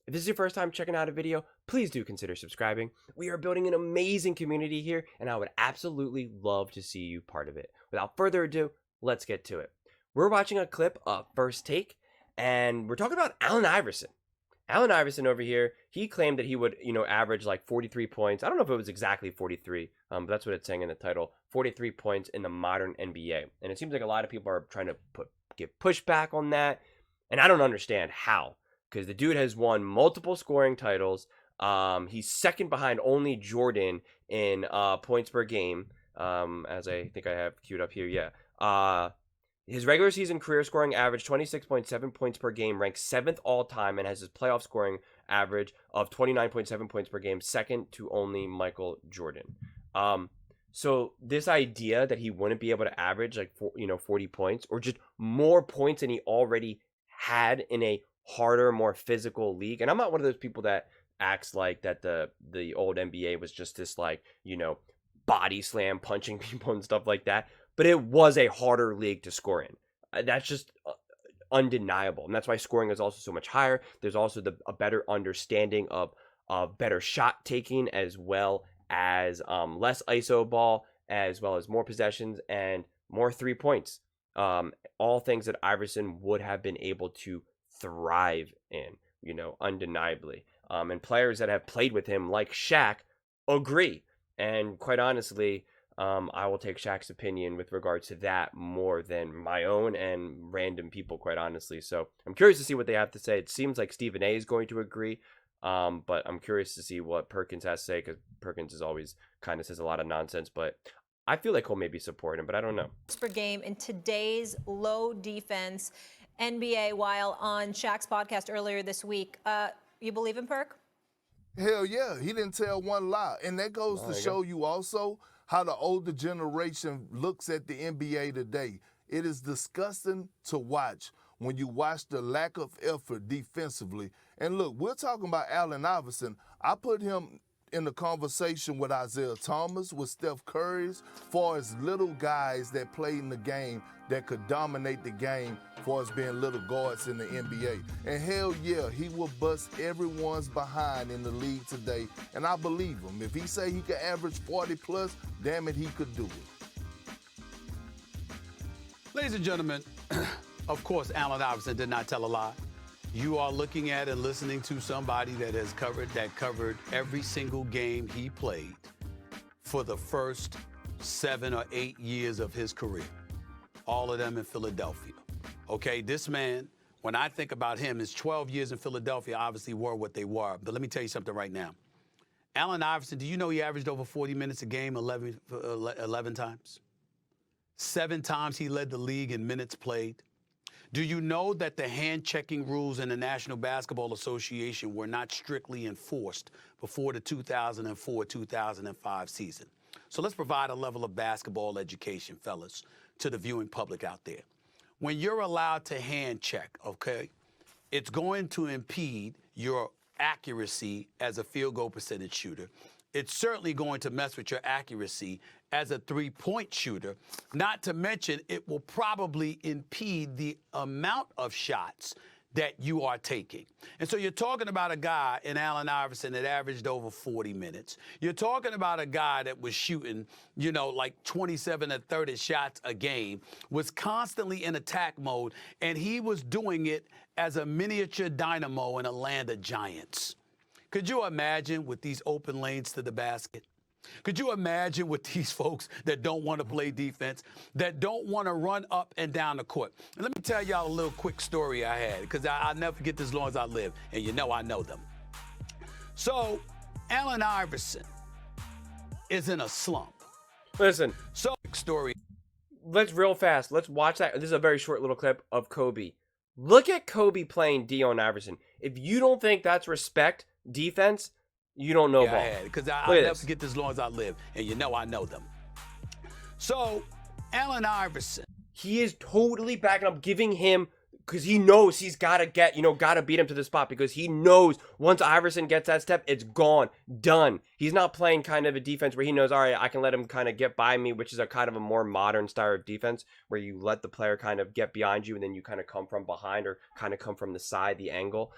If this is your first time checking out a video, please do consider subscribing. We are building an amazing community here, and I would absolutely love to see you part of it. Without further ado, let's get to it. We're watching a clip of First Take, and we're talking about Allen Iverson. Allen Iverson over here, he claimed that he would, average like 43 points. I don't know if it was exactly 43, but that's what it's saying in the title. 43 points in the modern NBA. And it seems like a lot of people are trying to give pushback on that. And I don't understand how, because the dude has won multiple scoring titles. He's second behind only Jordan in points per game, as I think I have queued up here. Yeah. His regular season career scoring average 26.7 points per game, ranks 7th all time, and has his playoff scoring average of 29.7 points per game, second to only Michael Jordan. So this idea that he wouldn't be able to average like 40 points or just more points than he already had in a harder, more physical league. And I'm not one of those people that acts like that the old NBA was just this like, body slam punching people and stuff like that. But it was a harder league to score in. That's just undeniable. And that's why scoring is also so much higher. There's also a better understanding of better shot taking, as well as less ISO ball, as well as more possessions and more 3 points. All things that Iverson would have been able to thrive in, undeniably. And players that have played with him, like Shaq, agree. And quite honestly, I will take Shaq's opinion with regards to that more than my own and random people, quite honestly. So I'm curious to see what they have to say. It seems like Stephen A is going to agree, but I'm curious to see what Perkins has to say, because Perkins is always kind of says a lot of nonsense, but I feel like he'll maybe support him, but I don't know. Per game in today's low defense NBA, while on Shaq's podcast earlier this week. You believe in Perk? Hell yeah, he didn't tell one lie. And that goes to show you also how the older generation looks at the NBA today. It is disgusting to watch when you watch the lack of effort defensively. And look, we're talking about Allen Iverson. I put him in the conversation with Isaiah Thomas, with Steph Curry's, far as little guys that played in the game that could dominate the game, far as being little guards in the NBA. And hell yeah, he will bust everyone's behind in the league today, and I believe him. If he say he could average 40 plus, damn it, he could do it. Ladies and gentlemen, of course, Allen Iverson did not tell a lie. You are looking at and listening to somebody that covered every single game he played for the first 7 or 8 years of his career. All of them in Philadelphia. Okay, this man, when I think about him, his 12 years in Philadelphia obviously were what they were. But let me tell you something right now. Allen Iverson, do you know he averaged over 40 minutes a game 11 times? 7 times he led the league in minutes played. Do you know that the hand-checking rules in the National Basketball Association were not strictly enforced before the 2004-2005 season? So let's provide a level of basketball education, fellas, to the viewing public out there. When you're allowed to hand check, okay, it's going to impede your accuracy as a field goal percentage shooter. It's certainly going to mess with your accuracy as a three-point shooter. Not to mention, it will probably impede the amount of shots that you are taking. And so you're talking about a guy in Allen Iverson that averaged over 40 minutes. You're talking about a guy that was shooting, like 27 or 30 shots a game, was constantly in attack mode, and he was doing it as a miniature dynamo in a land of giants. Could you imagine with these open lanes to the basket? Could you imagine with these folks that don't want to play defense, that don't want to run up and down the court? And let me tell y'all a little quick story I had, because I'll never forget this as long as I live, and I know them. So, Allen Iverson is in a slump. Listen, So, story. let's watch that. This is a very short little clip of Kobe. Look at Kobe playing Dion Iverson. If you don't think that's respect, defense, you don't know ball. Because I'll never forget this as long as I live, and I know them. So, Allen Iverson. He is totally backing up, giving him, because he knows he's got to beat him to the spot, because he knows once Iverson gets that step, it's gone, done. He's not playing kind of a defense where he knows, all right, I can let him kind of get by me, which is a kind of a more modern style of defense where you let the player kind of get behind you and then you kind of come from behind or kind of come from the side, the angle.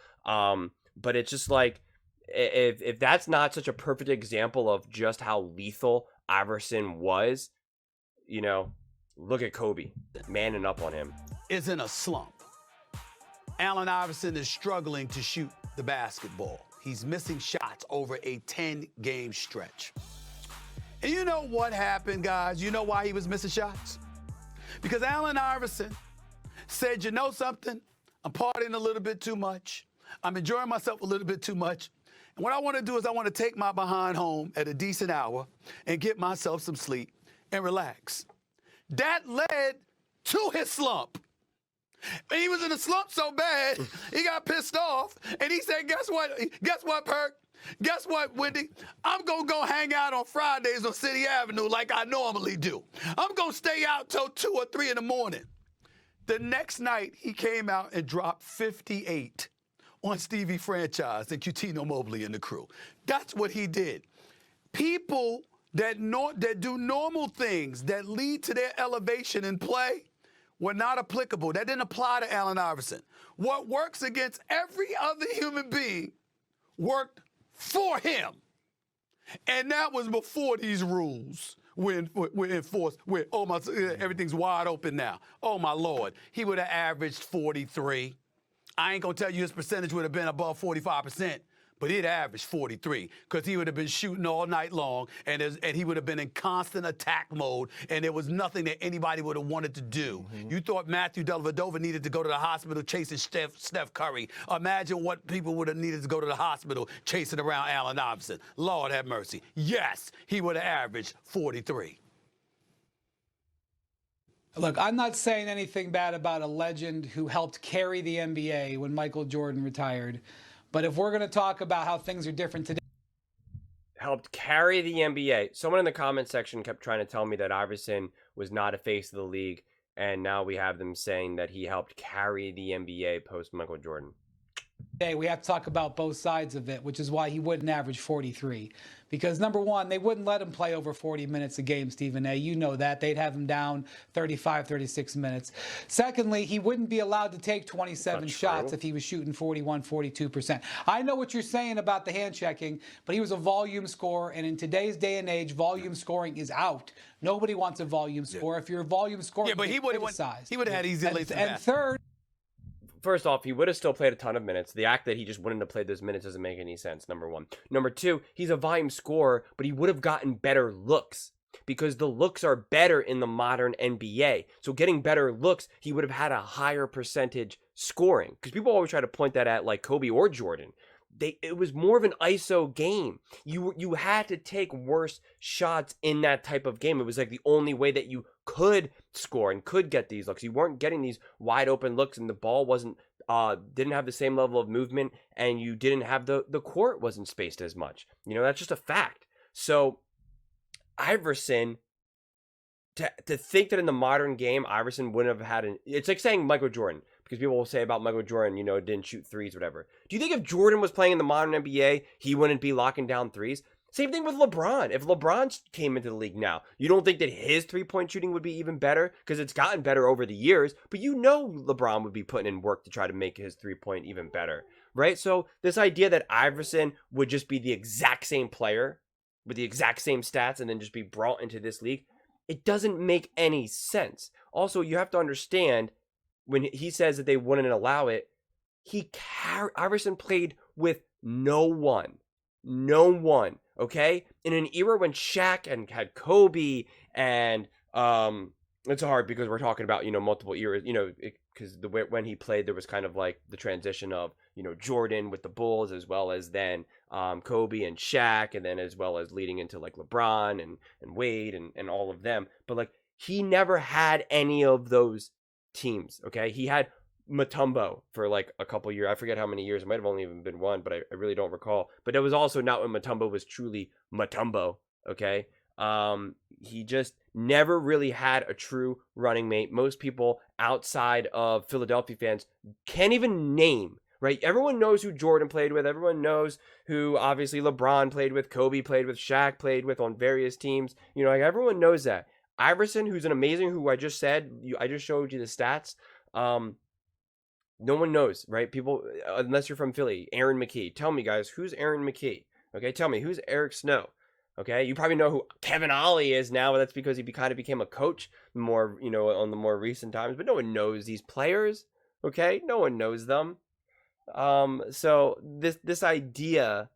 But it's just like, if that's not such a perfect example of just how lethal Iverson was, you know, look at Kobe manning up on him. Is in a slump. Allen Iverson is struggling to shoot the basketball. He's missing shots over a 10-game stretch. And you know what happened, guys? You know why he was missing shots? Because Allen Iverson said, you know something? I'm partying a little bit too much. I'm enjoying myself a little bit too much. And what I want to do is I want to take my behind home at a decent hour and get myself some sleep and relax. That led to his slump. And he was in a slump so bad, he got pissed off. And he said, guess what? Guess what, Perk? Guess what, Wendy? I'm going to go hang out on Fridays on City Avenue like I normally do. I'm going to stay out till 2 or 3 in the morning. The next night, he came out and dropped 58 on Stevie Franchise and Cutino Mobley and the crew. That's what he did. People that do normal things that lead to their elevation in play were not applicable. That didn't apply to Allen Iverson. What works against every other human being worked for him. And that was before these rules were enforced, where, everything's wide open now. Oh, my Lord. He would have averaged 43. I ain't going to tell you his percentage would have been above 45%, but he'd averaged 43 because he would have been shooting all night long, and he would have been in constant attack mode, and there was nothing that anybody would have wanted to do. Mm-hmm. You thought Matthew Dellavedova needed to go to the hospital chasing Steph Curry. Imagine what people would have needed to go to the hospital chasing around Allen Iverson. Lord have mercy. Yes, he would have averaged 43. Look, I'm not saying anything bad about a legend who helped carry the NBA when Michael Jordan retired. But if we're going to talk about how things are different today. Helped carry the NBA. Someone in the comment section kept trying to tell me that Iverson was not a face of the league. And now we have them saying that he helped carry the NBA post Michael Jordan. We have to talk about both sides of it, which is why he wouldn't average 43. Because, number one, they wouldn't let him play over 40 minutes a game, Stephen A. You know that. They'd have him down 35, 36 minutes. Secondly, he wouldn't be allowed to take 27 shots if he was shooting 41, 42%. I know what you're saying about the hand checking, but he was a volume scorer, and in today's day and age, volume scoring is out. Nobody wants a volume scorer. If you're a volume scorer, but he would have had easy lates. And third, first off, he would have still played a ton of minutes. The act that he just wouldn't have played those minutes doesn't make any sense, number one. Number two, he's a volume scorer, but he would have gotten better looks because the looks are better in the modern NBA. So getting better looks, he would have had a higher percentage scoring because people always try to point that at like Kobe or Jordan. It was more of an ISO game. You had to take worse shots in that type of game. It was like the only way that you could score and could get these looks. You weren't getting these wide open looks, and the ball didn't have the same level of movement, and you didn't have the court wasn't spaced as much. You know, that's just a fact. So Iverson, to think that in the modern game, Iverson wouldn't have had it's like saying Michael Jordan. Because people will say about Michael Jordan, didn't shoot threes, whatever. Do you think if Jordan was playing in the modern NBA, he wouldn't be locking down threes? Same thing with LeBron. If LeBron came into the league now, you don't think that his three-point shooting would be even better? Because it's gotten better over the years. But LeBron would be putting in work to try to make his three-point even better, right? So this idea that Iverson would just be the exact same player with the exact same stats and then just be brought into this league, it doesn't make any sense. Also, you have to understand, when he says that they wouldn't allow it, Iverson played with no one, okay? In an era when Shaq and had Kobe, and it's hard because we're talking about, multiple eras, because when he played, there was kind of like the transition of, Jordan with the Bulls, as well as then Kobe and Shaq, and then as well as leading into like LeBron and Wade and all of them. But like, he never had any of those teams, okay? He had Mutombo for like a couple years. I forget how many years. It might have only even been one, but I really don't recall. But it was also not when Mutombo was truly Mutombo, okay? He just never really had a true running mate. Most people outside of Philadelphia fans can't even name, right? Everyone knows who Jordan played with. Everyone knows who obviously LeBron played with, Kobe played with, Shaq played with on various teams. Like everyone knows that. Iverson, who's an amazing, who I just said, I just showed you the stats. No one knows, right? People, unless you're from Philly, Aaron McKee. Tell me, guys, who's Aaron McKee? Okay, tell me, who's Eric Snow? Okay, you probably know who Kevin Ollie is now, but that's because he kind of became a coach more, on the more recent times. But no one knows these players. Okay, no one knows them. So this idea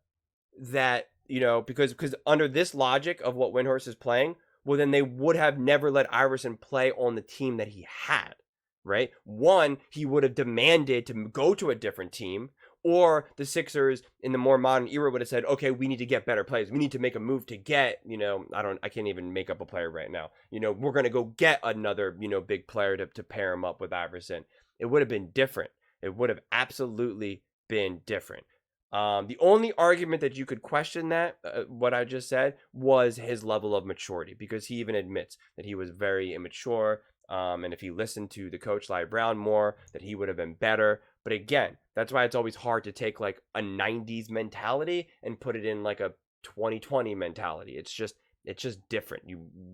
that because under this logic of what Windhorst is playing, well, then they would have never let Iverson play on the team that he had. Right? One, he would have demanded to go to a different team, or the Sixers in the more modern era would have said, okay, we need to get better players. We need to make a move to get, I can't even make up a player right now. We're going to go get another, big player to pair him up with Iverson. It would have been different. It would have absolutely been different. The only argument that you could question that, what I just said, was his level of maturity, because he even admits that he was very immature. And if he listened to the coach, Larry Brown, more, that he would have been better. But again, that's why it's always hard to take like a 90s mentality and put it in like a 2020 mentality. It's just different.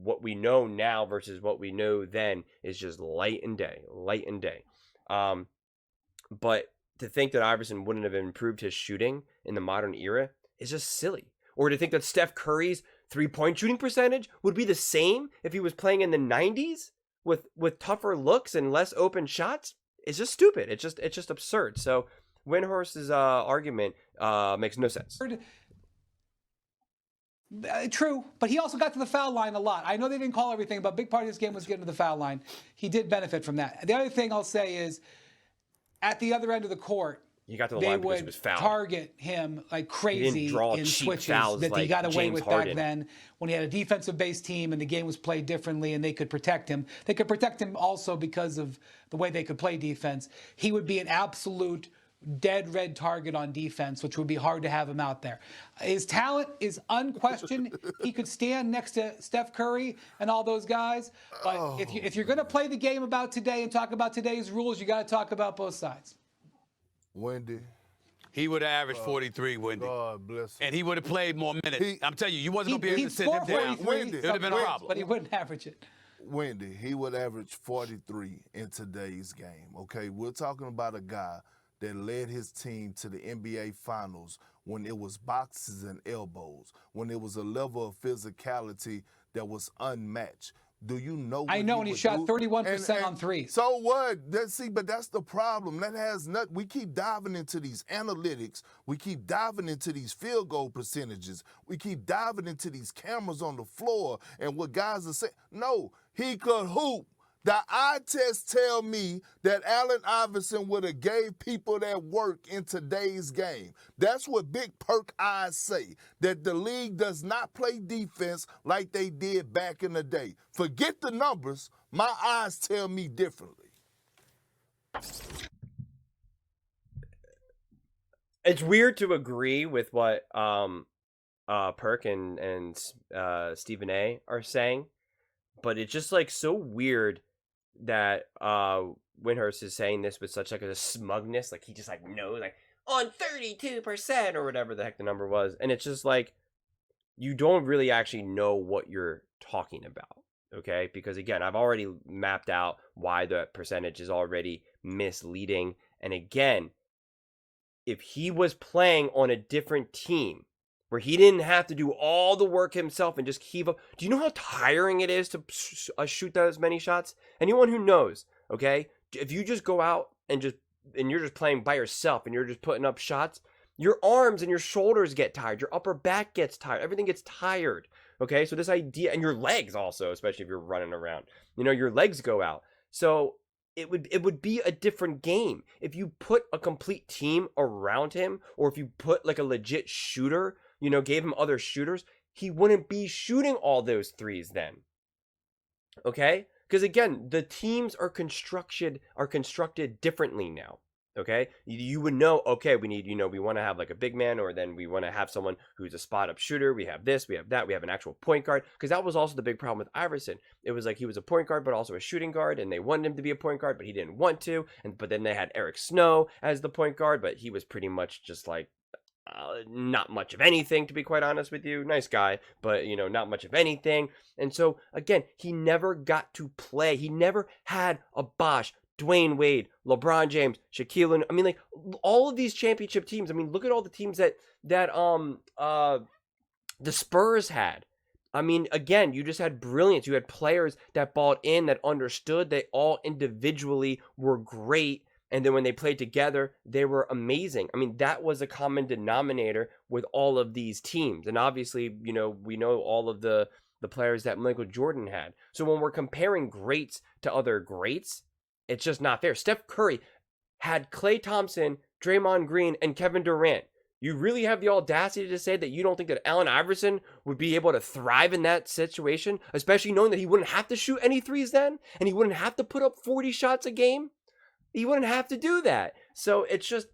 What we know now versus what we know then is just light and day. But to think that Iverson wouldn't have improved his shooting in the modern era is just silly. Or to think that Steph Curry's 3-point shooting percentage would be the same if he was playing in the 90s with tougher looks and less open shots is just stupid. It's just absurd. So Windhorst's argument makes no sense. True, but he also got to the foul line a lot. I know they didn't call everything, but a big part of this game was getting to the foul line. He did benefit from that. The other thing I'll say is, at the other end of the court, he got to the they line because he would was fouled. Target him like crazy in switches that he got away with back then when he had a defensive-based team and the game was played differently and they could protect him. They could protect him also because of the way they could play defense. He would be an absolute dead red target on defense, which would be hard to have him out there. His talent is unquestioned. He could stand next to Steph Curry and all those guys. But if you're going to play the game about today and talk about today's rules, you got to talk about both sides. Wendy. He would have averaged 43, Wendy. God bless him. And he would have played more minutes. I'm telling you, you wasn't going to be able to sit him down. Wendy, It would have been a problem. But he wouldn't average it. Wendy, he would average 43 in today's game, okay? We're talking about a guy that led his team to the NBA Finals when it was boxes and elbows, when it was a level of physicality that was unmatched. Do you know? I know, and he shot 31% on threes. So what? But that's the problem. That has nothing. We keep diving into these analytics. We keep diving into these field goal percentages. We keep diving into these cameras on the floor and what guys are saying. No, he could hoop. The eye tests tell me that Allen Iverson would have gave people that work in today's game. That's what Big Perk eyes say, that the league does not play defense like they did back in the day. Forget the numbers. My eyes tell me differently. It's weird to agree with what Perk and Stephen A are saying, but it's just like so weird that Windhorst is saying this with such like a smugness, like he just like knows, like on 32% or whatever the heck the number was, and it's just like you don't really actually know what you're talking about, okay? Because again, I've already mapped out why the percentage is already misleading, and again, if he was playing on a different team where he didn't have to do all the work himself and just heave up. Do you know how tiring it is to shoot those many shots? Anyone who knows, okay? If you just go out and you're just playing by yourself and you're just putting up shots, your arms and your shoulders get tired. Your upper back gets tired. Everything gets tired, okay? So this idea, and your legs also, especially if you're running around, your legs go out. So it would be a different game if you put a complete team around him, or if you put like a legit shooter, gave him other shooters, he wouldn't be shooting all those threes then. Okay? Because again, the teams are constructed differently now. Okay? You would know, okay, we need, we want to have like a big man, or then we want to have someone who's a spot up shooter. We have this, we have that, we have an actual point guard. Because that was also the big problem with Iverson. It was like he was a point guard, but also a shooting guard, and they wanted him to be a point guard, but he didn't want to. But then they had Eric Snow as the point guard, but he was pretty much just like, not much of anything, to be quite honest with you. Nice guy, but not much of anything. And so again, he never got to play. He never had a Bosh Dwayne Wade, LeBron James, Shaquille O'Neal. I mean, like all of these championship teams. I mean, look at all the teams that the Spurs had. I mean, again, you just had brilliance. You had players that bought in, that understood. They all individually were great. And then when they played together, they were amazing. I mean, that was a common denominator with all of these teams. And obviously, you know, we know all of the players that Michael Jordan had. So when we're comparing greats to other greats, it's just not fair. Steph Curry had Klay Thompson, Draymond Green, and Kevin Durant. You really have the audacity to say that you don't think that Allen Iverson would be able to thrive in that situation, especially knowing that he wouldn't have to shoot any threes then, and he wouldn't have to put up 40 shots a game? He wouldn't have to do that. So it's just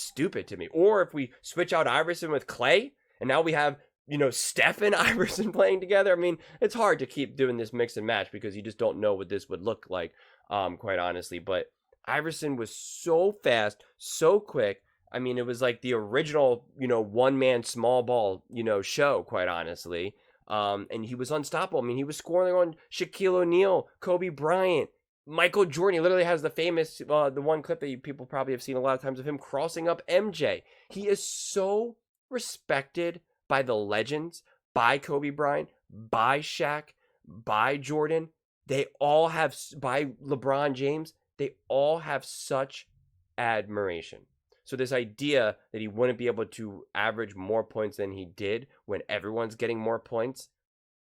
stupid to me. Or if we switch out Iverson with Klay, and now we have, you know, Steph and Iverson playing together. I mean, it's hard to keep doing this mix and match because you just don't know what this would look like, quite honestly. But Iverson was so fast, so quick. I mean, it was like the original, you know, one-man small ball, you know, show, quite honestly. And he was unstoppable. I mean, he was scoring on Shaquille O'Neal, Kobe Bryant, Michael Jordan. He literally has the famous, the one clip that people probably have seen a lot of times of him crossing up MJ. He is so respected by the legends, by Kobe Bryant, by Shaq, by Jordan. They all have, by LeBron James, they all have such admiration. So this idea that he wouldn't be able to average more points than he did when everyone's getting more points,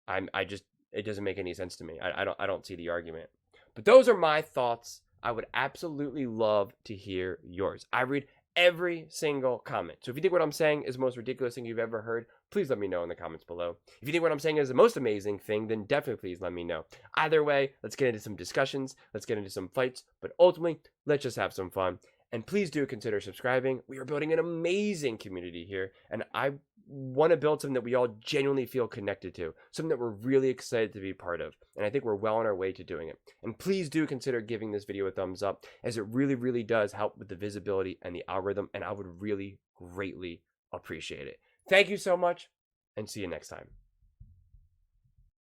it doesn't make any sense to me. I don't see the argument. But those are my thoughts. I would absolutely love to hear yours. I read every single comment. So if you think what I'm saying is the most ridiculous thing you've ever heard, please let me know in the comments below. If you think what I'm saying is the most amazing thing, then definitely please let me know. Either way, let's get into some discussions. Let's get into some fights. But ultimately, let's just have some fun. And please do consider subscribing. We are building an amazing community here, and I want to build something that we all genuinely feel connected to, something that we're really excited to be part of, and I think we're well on our way to doing it. And please do consider giving this video a thumbs up, as it really, really does help with the visibility and the algorithm, and I would really greatly appreciate it. Thank you so much, and see you next time.